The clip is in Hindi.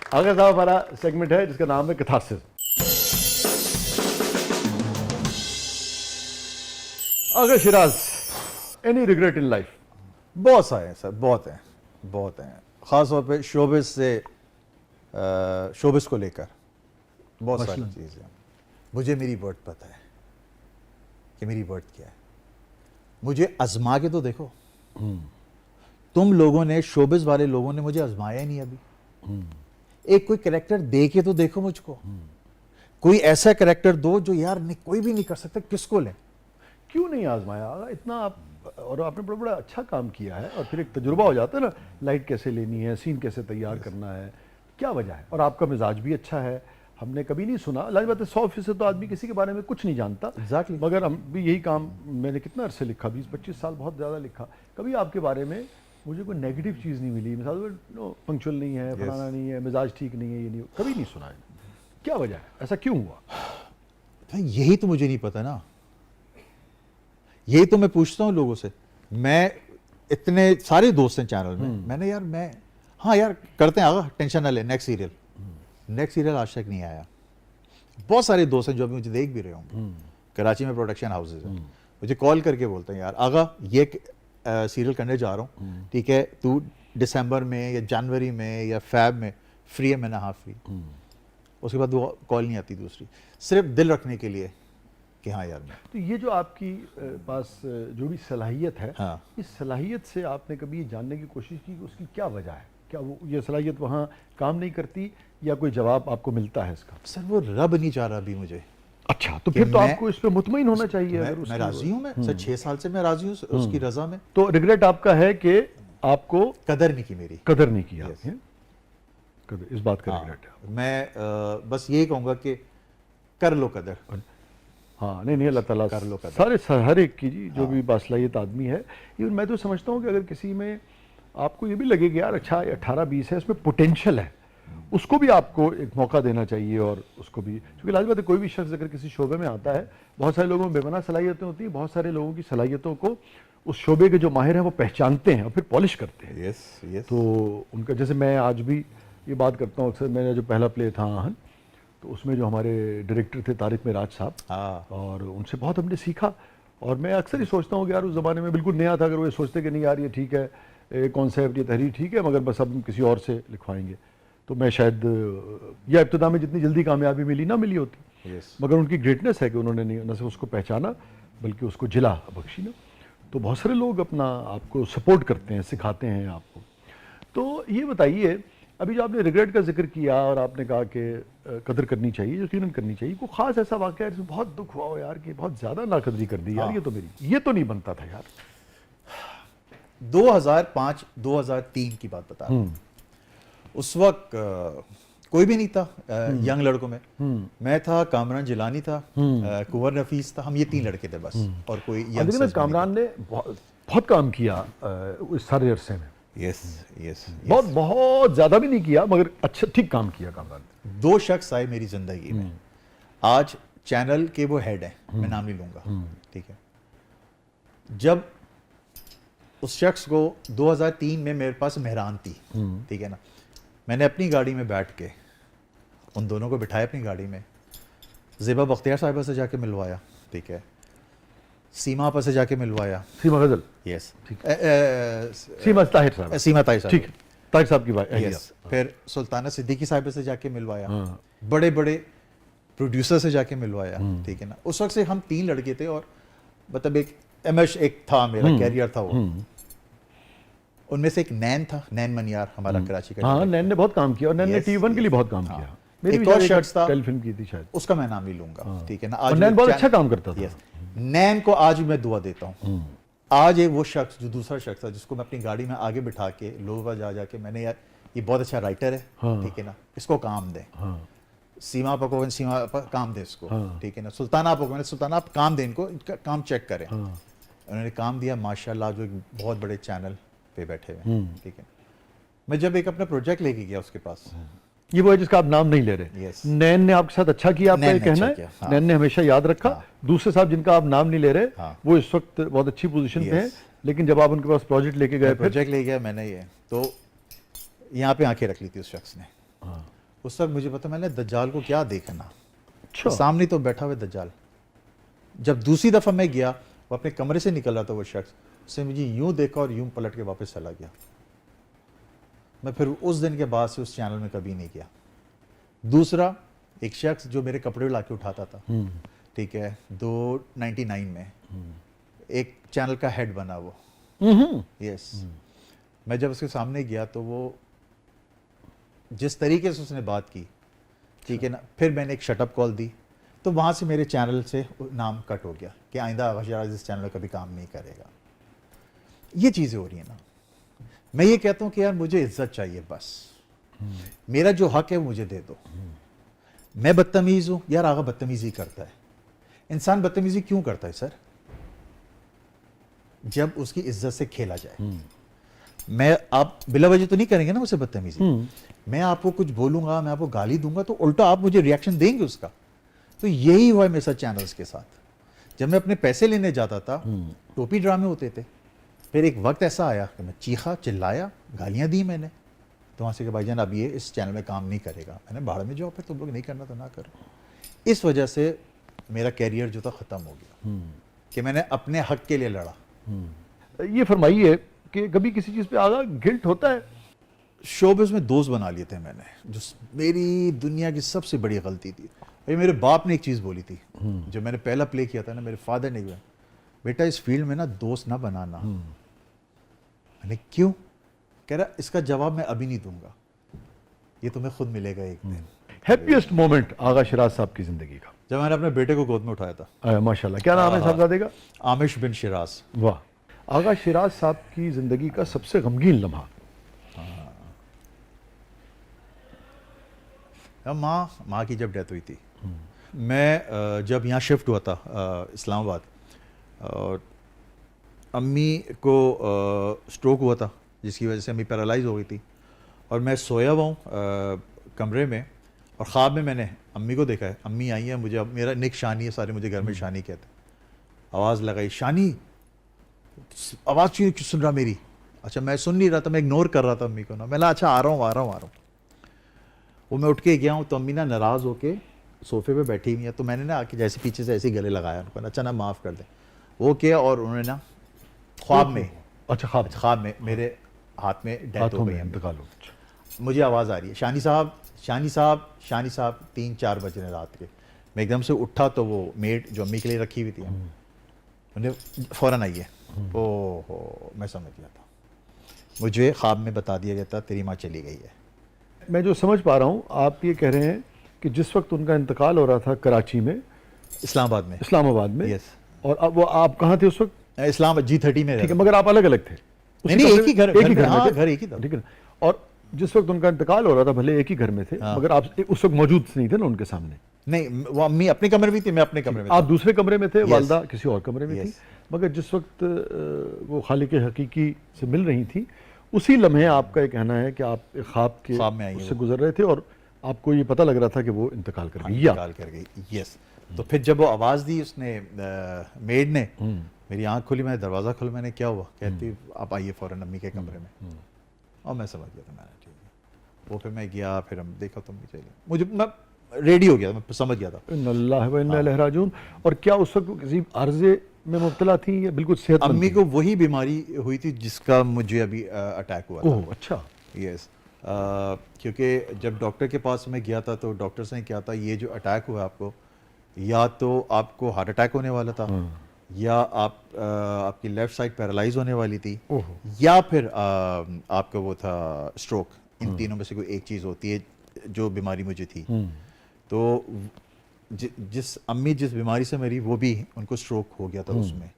आगे साहब हमारा सेगमेंट है जिसका नाम है कैथारसिस। आगे Siraj, any regret in life? बहुत सारे हैं सर, बहुत हैं ख़ास तौर पे शोबिस को लेकर बहुत सारी चीज़ें। मुझे मेरी वर्थ पता है कि मेरी वर्थ क्या है। मुझे आजमा के तो देखो। तुम लोगों ने, शोबिस वाले लोगों ने मुझे आजमाया ही नहीं अभी। एक कोई कैरेक्टर दे के तो देखो मुझको। कोई ऐसा कैरेक्टर दो जो यार कोई भी नहीं कर सकता, किसको लें? क्यों नहीं आजमाया इतना आप? और आपने बड़ा बड़ा अच्छा काम किया है और फिर एक तजुर्बा हो जाता है ना, लाइट कैसे लेनी है, सीन कैसे तैयार करना है, क्या वजह है? और आपका मिजाज भी अच्छा है, हमने कभी नहीं सुना। लाज बात है 100% तो आदमी किसी के बारे में कुछ नहीं जानता। Exactly. मगर हम भी यही काम, मैंने कितना अरसे लिखा, 20-25 साल, बहुत ज़्यादा लिखा, कभी आपके बारे में मुझे कोई नेगेटिव चीज़ नहीं मिली। मिसाल पंक्चुअल नहीं है, फलाना नहीं है, मिजाज ठीक नहीं है, ये नहीं, कभी नहीं सुना है। क्या वजह है, ऐसा क्यों हुआ? यही तो मुझे नहीं पता ना। यही तो मैं पूछता हूँ लोगों से। मैं, इतने सारे दोस्त हैं चैनल में, मैंने यार हाँ यार करते हैं, आगा टेंशन ना ले, नेक्स्ट सीरियल आज तक नहीं आया। बहुत सारे दोस्त हैं जो अभी मुझे देख भी रहे होंगे, कराची में प्रोडक्शन हाउसेज हैं, मुझे कॉल करके बोलते हैं यार आगा ये सीरियल करने जा रहा हूँ, ठीक है, तू दिसंबर में या जनवरी में या फैब में फ्री है? मैंने हाँ फ्री। उसके बाद वो कॉल नहीं आती दूसरी, सिर्फ दिल रखने के लिए कि हाँ यार मैं। तो ये जो आपकी पास जो भी सलाहियत है, हाँ। इस सलाहियत से आपने कभी ये जानने की कोशिश की कि उसकी क्या वजह है? क्या वो ये सलाहियत वहाँ काम नहीं करती या कोई जवाब आपको मिलता है इसका? सर वो रब नहीं चाह रहा अभी मुझे। अच्छा, तो फिर तो आपको इस पे मुतमईन होना चाहिए। मैं राजी हूँ, मैं सर 6 साल से मैं राजी हूँ उसकी रजा में। तो रिग्रेट आपका है कि आपको कदर नहीं की मेरी, कदर नहीं किया आपने? कदर, इस बात का रिग्रेट है। मैं बस यही कहूँगा कि कर लो कदर। हाँ, नहीं अल्लाह ताला कर लो कदर। सारे हर एक की जी, जो भी बासलाहियत आदमी है। इवन मैं तो समझता हूँ कि अगर किसी में आपको ये भी लगे कि यार अच्छा 18-20 है, इसमें पोटेंशियल है, उसको भी आपको एक मौका देना चाहिए। और उसको भी, क्योंकि लाज़मी बात है कोई भी शख्स अगर किसी शोबे में आता है, बहुत सारे लोगों में बेपनाह सलाहियतें होती हैं, बहुत सारे लोगों की सलाहियतों को उस शोबे के जो माहिर हैं वो पहचानते हैं और फिर पॉलिश करते हैं। यस। तो उनका, जैसे मैं आज भी ये बात करता हूँ अक्सर, मेरा जो पहला प्ले था आहन, तो उसमें जो हमारे डायरेक्टर थे तारिक मेराज साहब, और उनसे बहुत हमने सीखा। और मैं अक्सर ही सोचता हूँ कि यार उस ज़माने में बिल्कुल नया था, अगर वो ये सोचते कि नहीं यार ये ठीक है, कॉन्सेप्ट, ये तहरीर ठीक है, मगर बस अब हम किसी और से लिखवाएंगे, तो मैं शायद या इब्तिदा में जितनी जल्दी कामयाबी मिली ना मिली होती। मगर उनकी ग्रेटनेस है कि उन्होंने नहीं न सिर्फ उसको पहचाना बल्कि उसको जिला बख्शी ना। तो बहुत सारे लोग अपना आपको सपोर्ट करते हैं, सिखाते हैं आपको। तो ये बताइए, अभी जो आपने रिग्रेट का जिक्र किया और आपने कहा कि कदर करनी चाहिए, यकीनन करनी चाहिए, कोई ख़ास ऐसा वाक़या है जिसमें बहुत दुख हुआ हो यार कि बहुत ज़्यादा नाकदरी कर दी यार, ये तो नहीं बनता था यार? 2005-2003 की बात बता रहा हूं। उस वक्त कोई भी नहीं था यंग लड़कों में। मैं था, कामरान जिलानी था, कुंवर नफीस था, हम ये 3 लड़के थे बस। और कोई यंग कामरान ने बहुत काम किया इस सारे अरसे में। यस। बहुत ज़्यादा भी नहीं किया मगर अच्छा ठीक काम किया कामरान ने। 2 शख्स आए मेरी ज़िंदगी में, आज चैनल के वो हेड हैं, मैं नाम नहीं लूँगा, ठीक है। जब उस शख्स को 2003 में मेरे पास मेहरान थी, ठीक है ना, मैंने अपनी गाड़ी में बैठ के उन दोनों को बिठाया अपनी गाड़ी में, ज़ेबा बख्तियार साहिबा से जाके मिलवाया, ठीक है, सीमा आपा से जाके मिलवाया, सीमा गजल, यस, सीमा ताहिर साहब, सीमा ताहिर साहब, ठीक है, ताहिर साहब की बात, यस। फिर सुल्ताना सिद्दीकी साहिबा से जाके मिलवाया, बड़े बड़े प्रोड्यूसर से जाके मिलवाया, ठीक है ना। उस वक्त से हम 3 लड़के थे और मतलब एक था मेरा कैरियर था वो। उनमें से एक नैन था, नैन मनियार, हमारा कराची का। हाँ, नैन ने बहुत काम किया और नैन ने टी1 के लिए बहुत काम किया। एक और शख्स था, टेलीफिल्म की थी शायद, उसका मैं नाम नहीं लूंगा, ठीक है ना। आज नैन बहुत अच्छा काम करता था। नैन को आज भी मैं दुआ देता हूँ। आज वो शख्स जो दूसरा शख्स था जिसको मैं अपनी गाड़ी में आगे बिठा के लोगों का जा जाके मैंने, यार ये बहुत अच्छा राइटर है, ठीक है ना, इसको काम दे। सीमा आपा को सीमा आपा काम दे इसको, ठीक है ना। सुल्ताना आपा को मैंने, सुल्ताना आप काम दे इनको, इनका काम चेक करें। उन्होंने काम दिया माशाल्लाह, जो एक बहुत बड़े चैनल पे बैठे हुए, ठीक है। मैं जब एक अपना प्रोजेक्ट लेके गया उसके पास, ये वो है जिसका आप नाम नहीं ले रहे, नैन ने आपके साथ अच्छा किया, आपका ये कहना है? नैन ने हमेशा याद रखा। दूसरे साहब जिनका आप नाम नहीं ले रहे, वो इस वक्त बहुत अच्छी पोजीशन पे हैं, लेकिन जब आप उनके पास प्रोजेक्ट लेके गए, प्रोजेक्ट ले गया मैंने, ये तो यहाँ पे आंखें रख ली थी उस शख्स ने। उस वक्त मुझे पता, मैंने दज्जाल को क्या देखना, अच्छा सामने तो बैठा हुआ दज्जाल। जब दूसरी दफ़ा मैं गया, वो अपने कमरे से निकल रहा था वो शख्स, उसने मुझे यूं देखा और यूं पलट के वापस चला गया। मैं फिर उस दिन के बाद से उस चैनल में कभी नहीं गया। दूसरा, एक शख्स जो मेरे कपड़े ला के उठाता था, ठीक है, 299 में एक चैनल का हेड बना वो, यस। मैं जब उसके सामने गया तो वो जिस तरीके से उसने बात की, ठीक है ना, फिर मैंने एक शटअप कॉल दी, तो वहाँ से मेरे चैनल से नाम कट हो गया कि आइंदा आगा शिराज इस चैनल में कभी काम नहीं करेगा। ये चीज़ें हो रही हैं ना। मैं ये कहता हूँ कि यार मुझे इज्जत चाहिए, बस मेरा जो हक है वो मुझे दे दो। मैं बदतमीज़ हूँ यार, आगा बदतमीज़ी करता है। इंसान बदतमीज़ी क्यों करता है सर? जब उसकी इज्जत से खेला जाए। मैं, आप बिला वजह तो नहीं करेंगे ना मुझसे बदतमीज़ी। मैं आपको कुछ बोलूँगा, मैं आपको गाली दूंगा तो उल्टा आप मुझे रिएक्शन देंगे उसका। तो यही हुआ है मेरे साथ चैनल्स के साथ। जब मैं अपने पैसे लेने जाता था, टोपी ड्रामे होते थे। फिर एक वक्त ऐसा आया कि मैं चीखा, चिल्लाया, गालियाँ दी मैंने, तो वहाँ से कि भाईजान अब ये इस चैनल में काम नहीं करेगा। मैंने भाड़ में जॉब है, तुम लोग नहीं करना तो ना करो। इस वजह से मेरा कैरियर जो था ख़त्म हो गया कि मैंने अपने हक के लिए लड़ा। ये फरमाइए कि कभी किसी चीज़ पे आगा गिल्ट होता है? शोबिज़ में दोस्त बना लिए थे मैंने, जो मेरी दुनिया की सबसे बड़ी गलती थी। भाई मेरे बाप ने एक चीज़ बोली थी जब मैंने पहला प्ले किया था ना, मेरे फादर ने कहा, बेटा इस फील्ड में ना दोस्त ना बनाना। मैंने क्यों? कह रहा इसका जवाब मैं अभी नहीं दूंगा, ये तुम्हें खुद मिलेगा एक दिन। हैप्पीएस्ट मोमेंट आगा शिराज साहब की ज़िंदगी का? जब मैंने अपने बेटे को गोद में उठाया था। माशाल्लाह, क्या नाम है साहबजादे का? आमिश बिन शिराज। वाह। आगा शिराज साहब की ज़िंदगी का सबसे गमगीन लम्हा? माँ की जब डेथ हुई थी, मैं जब यहाँ शिफ्ट हुआ था इस्लामाबाद, और अम्मी को स्ट्रोक हुआ था जिसकी वजह से अम्मी पैरालाइज हो गई थी, और मैं सोया हुआ हूँ कमरे में, और ख्वाब में मैंने अम्मी को देखा है। अम्मी आई है, मुझे, अब मेरा निक शानी है, सारे मुझे घर में शानी कहते। आवाज़ लगाई, शानी, आवाज़ क्यों सुन रहा मेरी? अच्छा, मैं सुन नहीं रहा था, मैं इग्नोर कर रहा था अम्मी को ना। मैं अच्छा आ रहा हूँ। वो मैं उठ के गया हूँ तो अम्मी ना नाराज़ होके सोफे पे बैठी हुई है, तो मैंने ना आके जैसे पीछे से ऐसे ही गले लगाया उनको, अच्छा ना माफ़ कर दे। वो किया, और उन्होंने ना ख्वाब में, अच्छा ख्वाब में मेरे हाथ में डेथ हो गई, इंतकाल हो गया। मुझे आवाज़ आ रही है, शानी साहब, शानी साहब, शानी साहब। 3-4 बज रहे रात के। मैं एकदम से उठा तो वो मेड जो अम्मी के लिए रखी हुई थी, उन्हें फ़ौरन आई है। ओहो, मैं समझ गया था, मुझे ख्वाब में बता दिया गया था तेरी माँ चली गई है। मैं जो समझ पा रहा हूँ, आप ये कह रहे हैं कि जिस वक्त उनका इंतकाल हो रहा था कराची में, इस्लामाबाद में, यस, और अब वो आप कहाँ थे उस वक्त? इस्लामाबाद G30 में। ठीक है, मगर आप अलग अलग थे? नहीं, एक ही घर, एक ही घर में थे? घर एक ही था। ठीक है। और जिस वक्त उनका इंतकाल हो रहा था, भले एक ही घर में थे, मगर आप उस वक्त मौजूद नहीं थे ना उनके सामने? नहीं, वो अम्मी अपने कमरे में थी, मैं अपने कमरे में था। आप दूसरे कमरे में थे, वालदा किसी और कमरे में थी। मगर जिस वक्त वो खालिक हकीकी से मिल रही थी, उसी लम्हे आपका ये कहना है कि आप ख्वाब में उससे गुजर रहे थे और आपको ये पता लग रहा था कि वो इंतकाल कर गई। यस। तो फिर जब वो आवाज़ दी उसने, मेड ने, मेरी आंख खुली, मैंने दरवाज़ा खोला, मैंने क्या हुआ? कहती आप आइए फ़ौरन अम्मी के कमरे में। और मैं समझ गया था, मैंने ठीक है। वो फिर मैं गया, फिर हम देखा तो अम्मी चली, मुझे, मैं रेडी हो गया, मैं समझ गया था। इन्नल्लाह व इन्ना इलैहि राजिऊन। और क्या उस वक्त किसी अर्ज़े में मुब्तला थी या बिल्कुल सेहतमंद? अम्मी को वही बीमारी हुई थी जिसका मुझे अभी अटैक हुआ था। ओह अच्छा। यस। क्योंकि जब डॉक्टर के पास मैं गया था तो डॉक्टर्स ने क्या था, ये जो अटैक हुआ आपको, या तो आपको हार्ट अटैक होने वाला था, या आपकी लेफ्ट साइड पैरालाइज होने वाली थी, या फिर आपका वो था स्ट्रोक। इन तीनों में से कोई एक चीज़ होती है जो बीमारी मुझे थी। तो जिस अम्मी जिस बीमारी से मरी, वो भी उनको स्ट्रोक हो गया था उसमें।